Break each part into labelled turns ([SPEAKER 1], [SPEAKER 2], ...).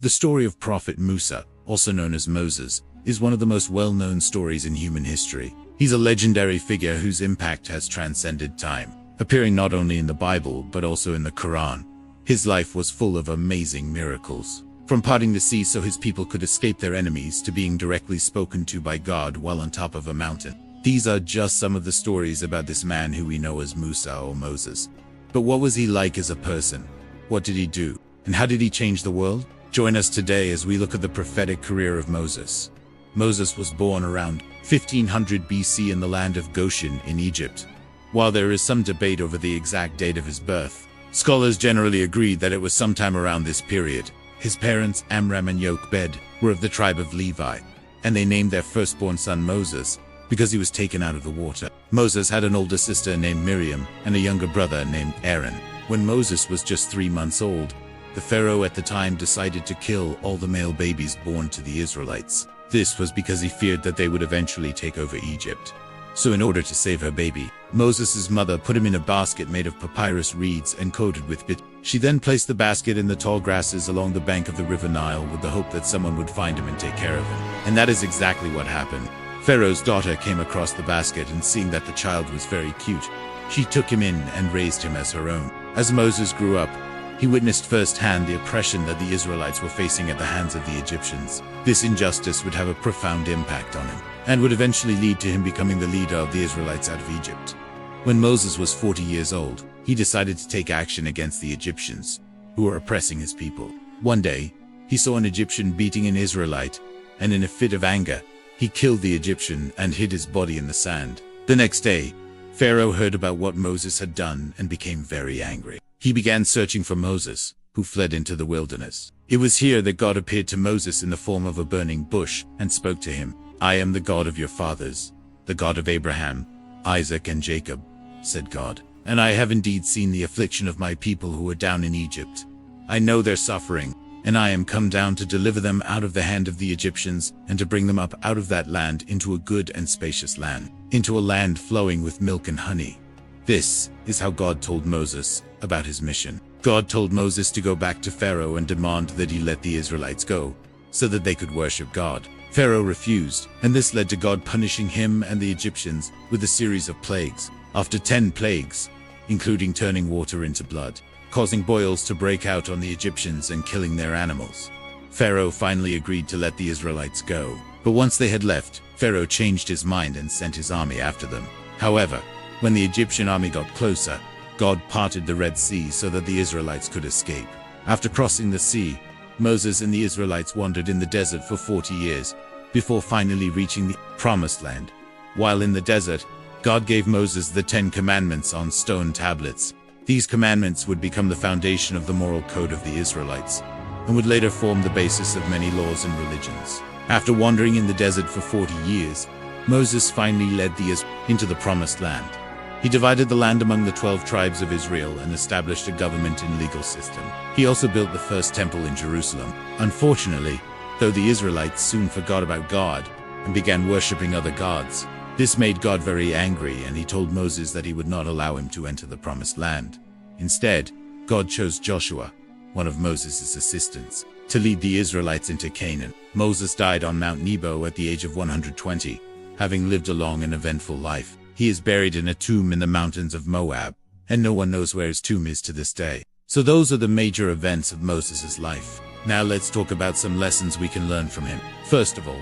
[SPEAKER 1] The story of Prophet Musa, also known as Moses, is one of the most well-known stories in human history. He's a legendary figure whose impact has transcended time, appearing not only in the Bible but also in the Quran. His life was full of amazing miracles, from parting the sea so his people could escape their enemies to being directly spoken to by God while on top of a mountain. These are just some of the stories about this man who we know as Musa or Moses. But what was he like as a person? What did he do? And how did he change the world? Join us today as we look at the prophetic career of Moses. Moses was born around 1500 BC in the land of Goshen in Egypt. While there is some debate over the exact date of his birth, scholars generally agree that it was sometime around this period. His parents, Amram and Jochebed, were of the tribe of Levi, and they named their firstborn son Moses because he was taken out of the water. Moses had an older sister named Miriam and a younger brother named Aaron. When Moses was just 3 months old, the Pharaoh at the time decided to kill all the male babies born to the Israelites. This was because he feared that they would eventually take over Egypt. So in order to save her baby, Moses' mother put him in a basket made of papyrus reeds and coated with bit. She then placed the basket in the tall grasses along the bank of the river Nile with the hope that someone would find him and take care of him. And that is exactly what happened. Pharaoh's daughter came across the basket, and seeing that the child was very cute, she took him in and raised him as her own. As Moses grew up, he witnessed firsthand the oppression that the Israelites were facing at the hands of the Egyptians. This injustice would have a profound impact on him, and would eventually lead to him becoming the leader of the Israelites out of Egypt. When Moses was 40 years old, he decided to take action against the Egyptians, who were oppressing his people. One day, he saw an Egyptian beating an Israelite, and in a fit of anger, he killed the Egyptian and hid his body in the sand. The next day, Pharaoh heard about what Moses had done and became very angry. He began searching for Moses, who fled into the wilderness. It was here that God appeared to Moses in the form of a burning bush and spoke to him. "I am the God of your fathers, the God of Abraham, Isaac, and Jacob," said God. "And I have indeed seen the affliction of my people who are down in Egypt. I know their suffering, and I am come down to deliver them out of the hand of the Egyptians and to bring them up out of that land into a good and spacious land, into a land flowing with milk and honey." This is how God told Moses about his mission. God told Moses to go back to Pharaoh and demand that he let the Israelites go, so that they could worship God. Pharaoh refused, and this led to God punishing him and the Egyptians with a series of plagues. After 10 plagues, including turning water into blood, causing boils to break out on the Egyptians and killing their animals, Pharaoh finally agreed to let the Israelites go. But once they had left, Pharaoh changed his mind and sent his army after them. However, when the Egyptian army got closer, God parted the Red Sea so that the Israelites could escape. After crossing the sea, Moses and the Israelites wandered in the desert for 40 years, before finally reaching the Promised Land. While in the desert, God gave Moses the 10 Commandments on stone tablets. These commandments would become the foundation of the moral code of the Israelites, and would later form the basis of many laws and religions. After wandering in the desert for 40 years, Moses finally led the Israelites into the Promised Land. He divided the land among the 12 tribes of Israel and established a government and legal system. He also built the first temple in Jerusalem. Unfortunately, though, the Israelites soon forgot about God and began worshipping other gods. This made God very angry, and he told Moses that he would not allow him to enter the Promised Land. Instead, God chose Joshua, one of Moses' assistants, to lead the Israelites into Canaan. Moses died on Mount Nebo at the age of 120, having lived a long and eventful life. He is buried in a tomb in the mountains of Moab, and no one knows where his tomb is to this day. So those are the major events of Moses' life. Now let's talk about some lessons we can learn from him. First of all,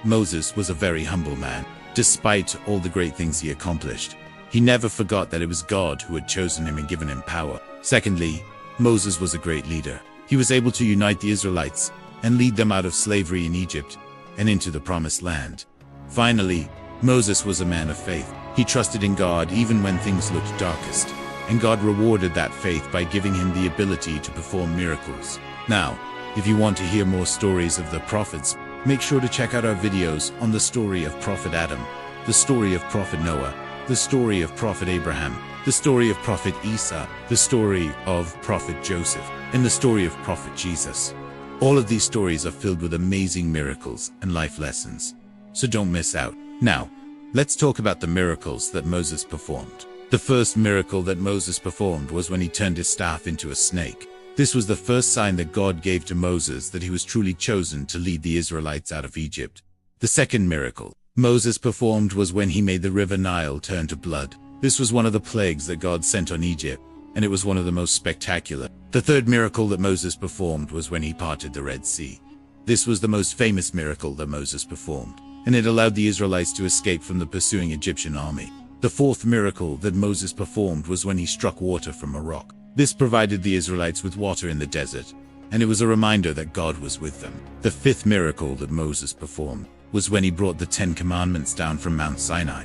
[SPEAKER 1] Moses was a very humble man. Despite all the great things he accomplished, he never forgot that it was God who had chosen him and given him power. Secondly, Moses was a great leader. He was able to unite the Israelites and lead them out of slavery in Egypt and into the Promised Land. Finally, Moses was a man of faith. He trusted in God even when things looked darkest, and God rewarded that faith by giving him the ability to perform miracles. Now, if you want to hear more stories of the prophets, make sure to check out our videos on the story of Prophet Adam, the story of Prophet Noah, the story of Prophet Abraham, the story of Prophet Isa, the story of Prophet Joseph, and the story of Prophet Jesus. All of these stories are filled with amazing miracles and life lessons, so don't miss out. Now, let's talk about the miracles that Moses performed. The first miracle that Moses performed was when he turned his staff into a snake. This was the first sign that God gave to Moses that he was truly chosen to lead the Israelites out of Egypt. The second miracle Moses performed was when he made the river Nile turn to blood. This was one of the plagues that God sent on Egypt, and it was one of the most spectacular. The third miracle that Moses performed was when he parted the Red Sea. This was the most famous miracle that Moses performed, and it allowed the Israelites to escape from the pursuing Egyptian army. The fourth miracle that Moses performed was when he struck water from a rock. This provided the Israelites with water in the desert, and it was a reminder that God was with them. The fifth miracle that Moses performed was when he brought the 10 Commandments down from Mount Sinai.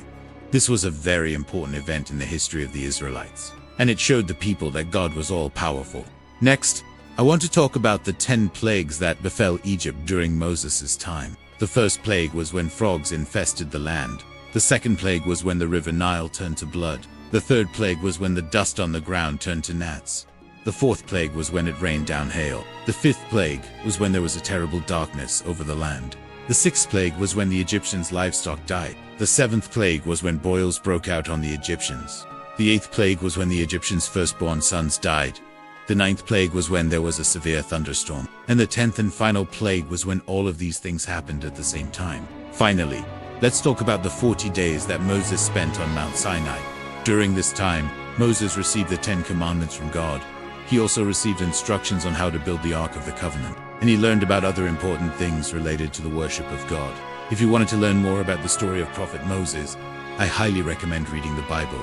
[SPEAKER 1] This was a very important event in the history of the Israelites, and it showed the people that God was all-powerful. Next, I want to talk about the 10 plagues that befell Egypt during Moses' time. The first plague was when frogs infested the land. The second plague was when the river Nile turned to blood. The third plague was when the dust on the ground turned to gnats. The fourth plague was when it rained down hail. The fifth plague was when there was a terrible darkness over the land. The sixth plague was when the Egyptians' livestock died. The seventh plague was when boils broke out on the Egyptians. The eighth plague was when the Egyptians' firstborn sons died. The ninth plague was when there was a severe thunderstorm. And the 10th and final plague was when all of these things happened at the same time. Finally, let's talk about the 40 days that Moses spent on Mount Sinai. During this time, Moses received the 10 Commandments from God. He also received instructions on how to build the Ark of the Covenant, and he learned about other important things related to the worship of God. If you wanted to learn more about the story of Prophet Moses, I highly recommend reading the Bible.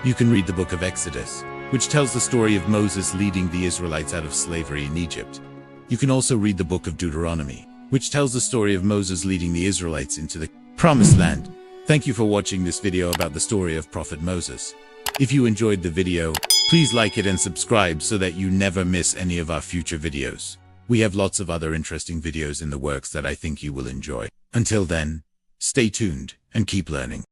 [SPEAKER 1] You can read the book of Exodus, which tells the story of Moses leading the Israelites out of slavery in Egypt. You can also read the book of Deuteronomy, which tells the story of Moses leading the Israelites into the Promised Land. Thank you for watching this video about the story of Prophet Moses. If you enjoyed the video, please like it and subscribe so that you never miss any of our future videos. We have lots of other interesting videos in the works that I think you will enjoy. Until then, stay tuned and keep learning.